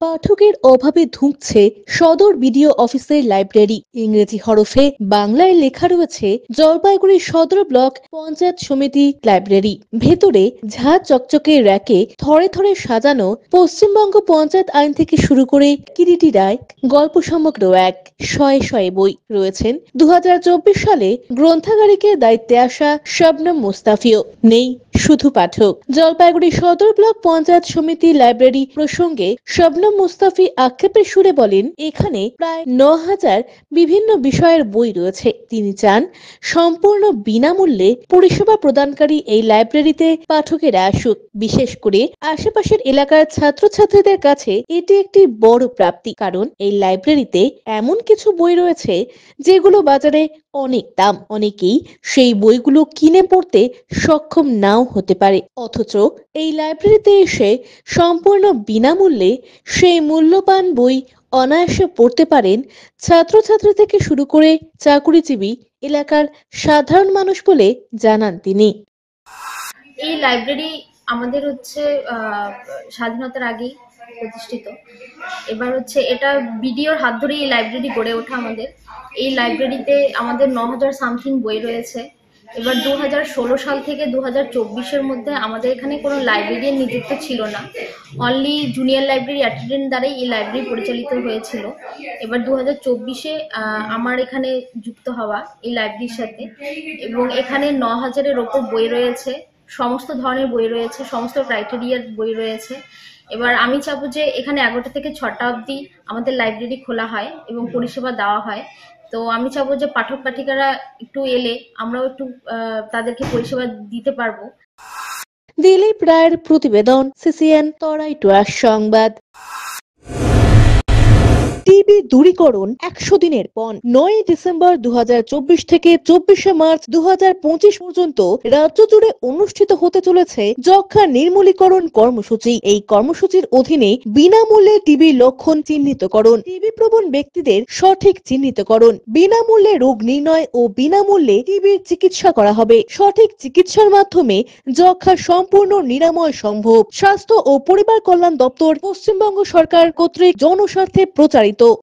পাঠকের অভাবে ধুঁকছে সদর বিডিও অফিসের লাইব্রেরি। ইংরেজি হরফে বাংলায় লেখা রয়েছে জলপাইগুড়ি সদর ব্লক পঞ্চায়েত সমিতি লাইব্রেরি। ভেতরে ঝাঁ চকচকে র্যাকে থরে থরে সাজানো পশ্চিমবঙ্গ পঞ্চায়েত আইন থেকে শুরু করে কিরিটি রায় গল্প সমগ্র এক শয়ে শয়ে বই। রয়েছেন 2024 সালে গ্রন্থাগারিকের দায়িত্বে আসা শবনম মুস্তাফিও। নেই শুধু পাঠক। জলপাইগুড়ি সদর ব্লক পঞ্চায়েত সমিতি লাইব্রেরি প্রসঙ্গে শবনম মুস্তাফি আক্ষেপের সুরে বলেন, এখানে প্রায় 9,000 বিভিন্ন বিষয়ের বই রয়েছে। তিনি চান সম্পূর্ণ বিনামূল্যে পরিষেবা প্রদানকারী এই লাইব্রেরিতে পাঠকেরা আসুক। বিশেষ করে আশেপাশের এলাকার ছাত্রছাত্রীদের কাছে এটি একটি বড় প্রাপ্তি, কারণ এই লাইব্রেরিতে এমন কিছু বই রয়েছে যেগুলো বাজারে অনেক দাম। অনেকেই সেই বইগুলো কিনে পড়তে সক্ষম নাও হতে পারে, অথচ এই লাইব্রেরিতে এসে সম্পূর্ণ বিনামূল্যে সেই মূল্যবান বই অনায়াসে পড়তে পারেন ছাত্রছাত্রী থেকে শুরু করে চাকুরিজীবী এলাকার সাধারণ মানুষ বলে জানান তিনি। এই লাইব্রেরি আমাদের স্বাধীনতার আগেই প্রতিষ্ঠিত। এবার এটা বিডিওর হাত ধরেই এই লাইব্রেরি গড়ে ওঠা। আমাদের এই লাইব্রেরিতে আমাদের 9,000 সামথিং বই রয়েছে। এবার 2016 সাল থেকে 2024-এর মধ্যে আমাদের এখানে কোনো লাইব্রেরিয়ান নিযুক্ত ছিল না। অনলি জুনিয়র লাইব্রেরি অ্যাটেন্ডেন্ট দ্বারাই এই লাইব্রেরি পরিচালিত হয়েছিল। এবার 2024-এ আমার এখানে যুক্ত হওয়া এই লাইব্রেরির সাথে, এবং এখানে 9,000-এর ওপর বই রয়েছে। সমস্ত ধরনের বই রয়েছে, সমস্ত ক্রাইটেরিয়ার বই রয়েছে। এবার আমি চাবো যে এখানে 11টা থেকে 6টা অবধি আমাদের লাইব্রেরি খোলা হয় এবং পরিষেবা দেওয়া হয়। তো আমি চাবো যে পাঠক পাঠিকারা একটু এলে আমরাও একটু তাদেরকে পরিষেবা দিতে পারবো। দিলীপ রায়ের প্রতিবেদন, CCN তরাই টুয়াস সংবাদ। টিবি দূরীকরণ 100 দিনের পণ। 9 ডিসেম্বর 2024 থেকে 24 মার্চ 2025 পর্যন্ত রাজ্য জুড়ে অনুষ্ঠিত হতে চলেছে যক্ষ্মা নির্মূলীকরণ কর্মসূচি। এই কর্মসূচির অধীনে বিনামূল্যে টিবি লক্ষণ চিহ্নিতকরণ, টিবি প্রবণ ব্যক্তিদের সঠিক চিহ্নিতকরণ, বিনামূল্যে রোগ নির্ণয় ও বিনামূল্যে টিবির চিকিৎসা করা হবে। সঠিক চিকিৎসার মাধ্যমে যক্ষ্মা সম্পূর্ণ নিরাময় সম্ভব। স্বাস্থ্য ও পরিবার কল্যাণ দপ্তর, পশ্চিমবঙ্গ সরকার কর্তৃক জনস্বার্থে প্রচারিত।